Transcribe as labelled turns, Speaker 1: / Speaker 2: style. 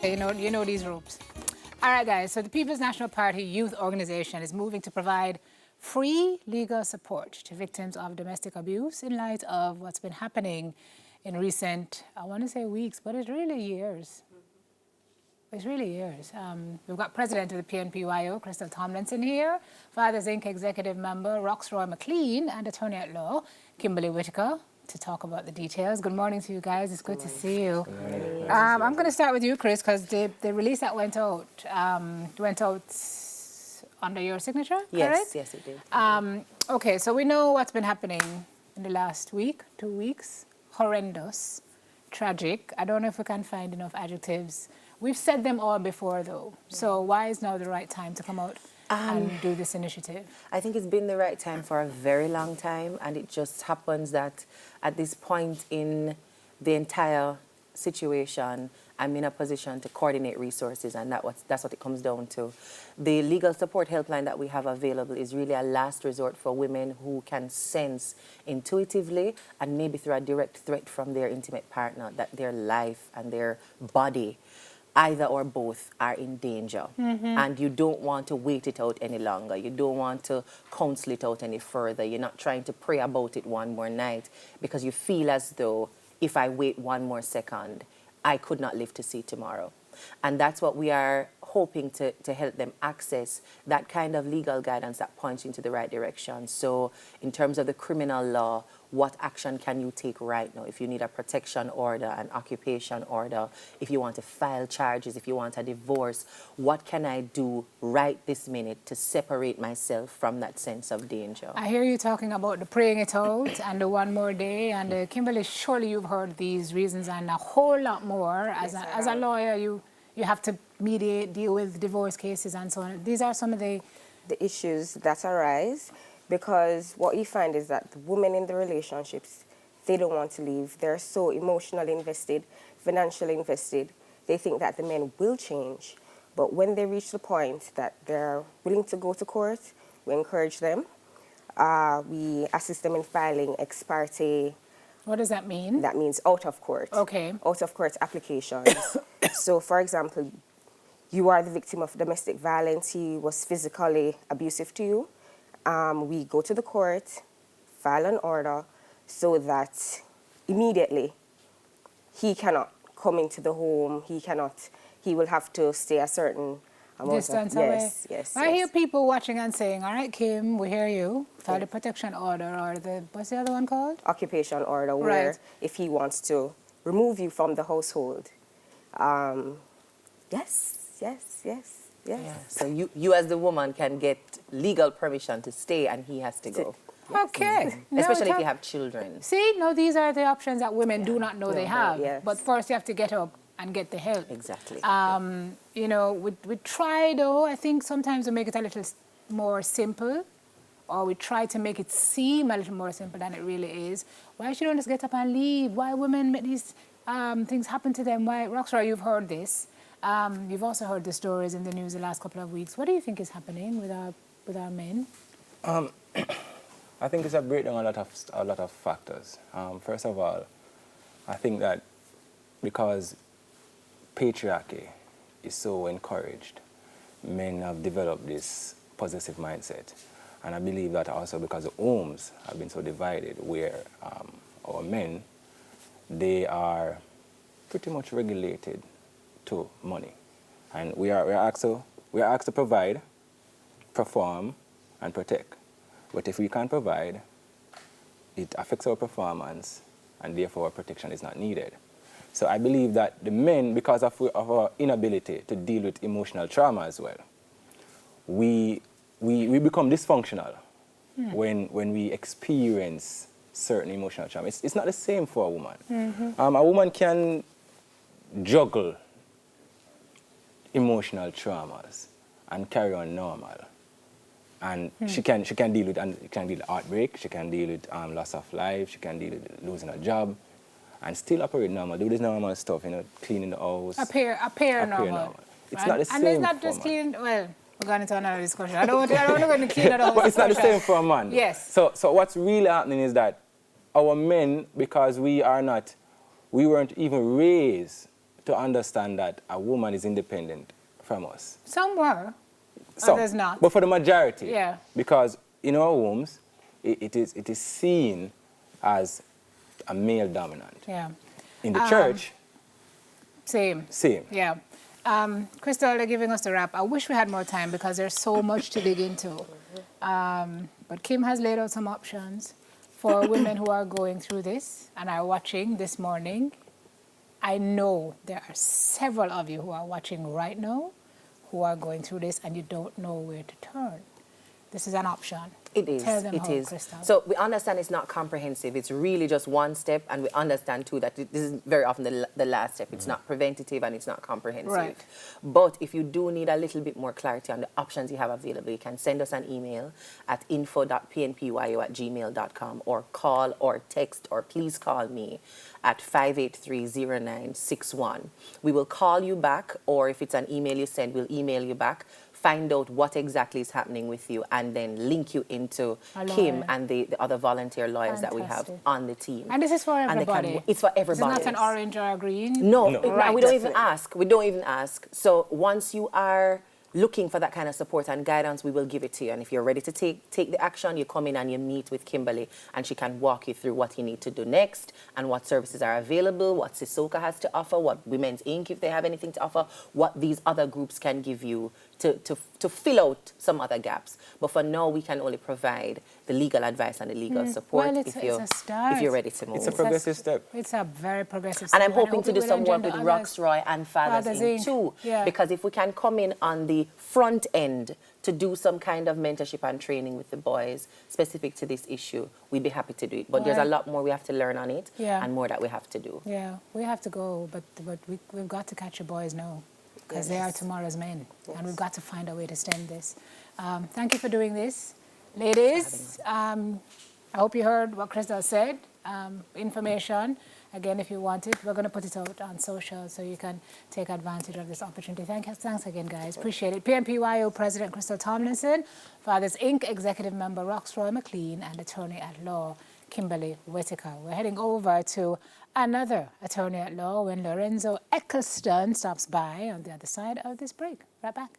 Speaker 1: You know these ropes. All right, guys. So the People's National Party Youth Organization is moving to provide free legal support to victims of domestic abuse in light of what's been happening in recent, I want to say weeks, but it's really years. It's really years. We've got President of the PNPYO, Crystal Tomlinson here, Fathers Inc. Executive Member Roxroy McLean, and Attorney at Law Kimberly Whitaker to talk about the details. Good morning to you guys. It's good to see you. I'm going to start with you, Chris, because the release that went out under your signature, correct?
Speaker 2: Yes, it did.
Speaker 1: Okay, so we know what's been happening in the last week, 2 weeks. Horrendous, tragic. I don't know if we can find enough adjectives. We've said them all before, though. So why is now the right time to come out and do this initiative?
Speaker 2: I think it's been the right time for a very long time, and it just happens that at this point in the entire situation, I'm in a position to coordinate resources, and that's what it comes down to. The legal support helpline that we have available is really a last resort for women who can sense intuitively and maybe through a direct threat from their intimate partner that their life and their body, either or both, are in danger. And you don't want to wait it out any longer. You don't want to counsel it out any further. You're not trying to pray about it one more night because you feel as though if I wait one more second, I could not live to see tomorrow. And that's what we are hoping to help them access, that kind of legal guidance that points you into the right direction. So in terms of the criminal law, what action can you take right now? If you need a protection order, an occupation order, if you want to file charges, if you want a divorce, what can I do right this minute to separate myself from that sense of danger?
Speaker 1: I hear you talking about the praying it out and the one more day. And Kimberly, surely you've heard these reasons and a whole lot more. As a lawyer, you have to mediate, deal with divorce cases and so on. These are some of the
Speaker 3: issues that arise. Because what you find is that the women in the relationships, they don't want to leave. They're so emotionally invested, financially invested. They think that the men will change. But when they reach the point that they're willing to go to court, we encourage them. We assist them in filing ex parte.
Speaker 1: What does that mean?
Speaker 3: That means out of court.
Speaker 1: Okay.
Speaker 3: Out of court applications. So, for example, you are the victim of domestic violence. He was physically abusive to you. We go to the court, file an order, so that immediately he cannot come into the home. He will have to stay a certain amount
Speaker 1: distance
Speaker 3: of,
Speaker 1: away.
Speaker 3: Yes.
Speaker 1: I hear people watching and saying, all right, Kim, we hear you. File the protection order or what's the other one called?
Speaker 3: Occupation order, where if he wants to remove you from the household. Yes.
Speaker 2: Yeah. So you as the woman can get legal permission to stay and he has to go.
Speaker 1: Okay.
Speaker 2: Especially if you have children.
Speaker 1: See, no, these are the options that women do not know they have.
Speaker 3: Yes.
Speaker 1: But first you have to get up and get the help.
Speaker 2: Exactly.
Speaker 1: We try, though, I think sometimes we make it a little more simple, or we try to make it seem a little more simple than it really is. Why should you just get up and leave? Why women make these things happen to them? Why, Roxroy, you've heard this. You've also heard the stories in the news the last couple of weeks. What do you think is happening with our men?
Speaker 4: I think it's a breakdown a lot of factors. First of all, I think that because patriarchy is so encouraged, men have developed this possessive mindset. And I believe that also because the homes have been so divided, where our men, they are pretty much regulated to money. And we are asked to provide, perform, and protect. But if we can't provide, it affects our performance, and therefore our protection is not needed. So I believe that the men, because of our inability to deal with emotional trauma as well, we become dysfunctional when we experience certain emotional trauma. It's not the same for a woman. A woman can juggle emotional traumas and carry on normal. And she can deal with heartbreak, she can deal with loss of life, she can deal with losing a job, and still operate normal, do this normal stuff, cleaning the house.
Speaker 1: Appear normal.
Speaker 4: It's not the same.
Speaker 1: And it's not just clean. Well, we're going into another discussion. I don't want to go into clean the house.
Speaker 4: But it's not the same for a man.
Speaker 1: Yes.
Speaker 4: So what's really happening is that our men, because we weren't even raised to understand that a woman is independent from us.
Speaker 1: Some were,
Speaker 4: Some,
Speaker 1: others not.
Speaker 4: but for the majority,
Speaker 1: Yeah.
Speaker 4: because in our homes, it is seen as a male dominant.
Speaker 1: Yeah.
Speaker 4: In the church,
Speaker 1: Same.
Speaker 4: same.
Speaker 1: Yeah. Crystal, they're giving us the wrap. I wish we had more time because there's so much to dig into. But Kim has laid out some options for women who are going through this and are watching this morning. I know there are several of you who are watching right now who are going through this and you don't know where to turn. This is an option.
Speaker 2: It is.
Speaker 1: Tell them
Speaker 2: It
Speaker 1: how,
Speaker 2: is.
Speaker 1: Crystal.
Speaker 2: So we understand it's not comprehensive. It's really just one step, and we understand too that this is very often the last step. It's not preventative and it's not comprehensive.
Speaker 1: Right.
Speaker 2: But if you do need a little bit more clarity on the options you have available, you can send us an email at info.pnpyo@gmail.com or call or text or please call me at 583-0961. We will call you back, or if it's an email you send, we'll email you back. Find out what exactly is happening with you and then link you into Kim and the other volunteer lawyers that we have
Speaker 1: Fantastic.
Speaker 2: on the team.
Speaker 1: And this is for
Speaker 2: And they can-
Speaker 1: everybody.
Speaker 2: it's for everybody.
Speaker 1: It's not an orange or a green.
Speaker 2: No,
Speaker 4: No.
Speaker 2: and we don't even ask. We don't even ask. So once you are looking for that kind of support and guidance, we will give it to you. And if you're ready to take the action, you come in and you meet with Kimberly, and she can walk you through what you need to do next and what services are available, what Sissoka has to offer, what Women's Inc., if they have anything to offer, what these other groups can give you to fill out some other gaps. But for now, we can only provide the legal advice and the legal support
Speaker 1: Well, it's a start.
Speaker 2: if you're ready to move.
Speaker 4: It's a progressive step.
Speaker 1: It's a very progressive
Speaker 2: And
Speaker 1: step.
Speaker 2: I'm hoping
Speaker 1: I
Speaker 2: to do
Speaker 1: hope it
Speaker 2: some
Speaker 1: will
Speaker 2: work with
Speaker 1: engender others.
Speaker 2: Roxroy and Fathers
Speaker 1: Fathers
Speaker 2: Inc.
Speaker 1: Inc.
Speaker 2: too.
Speaker 1: Yeah.
Speaker 2: Because if we can come in on the front end to do some kind of mentorship and training with the boys specific to this issue, we'd be happy to do it. But there's a
Speaker 1: Right.
Speaker 2: lot more we have to learn on it
Speaker 1: Yeah.
Speaker 2: and more that we have to do.
Speaker 1: Yeah, we have to go, but we've got to catch the boys now because they are tomorrow's men, and we've got to find a way to stem this. Thank you for doing this. Ladies, I hope you heard what Crystal said. Information, again, if you want it, we're going to put it out on social so you can take advantage of this opportunity. Thanks again, guys. Appreciate it. PNPYO President Crystal Tomlinson, Fathers Inc. Executive Member Roxroy McLean, and Attorney at Law Kimberly Whitaker. We're heading over to another attorney at law when Lorenzo Eccleston stops by on the other side of this break. Right back.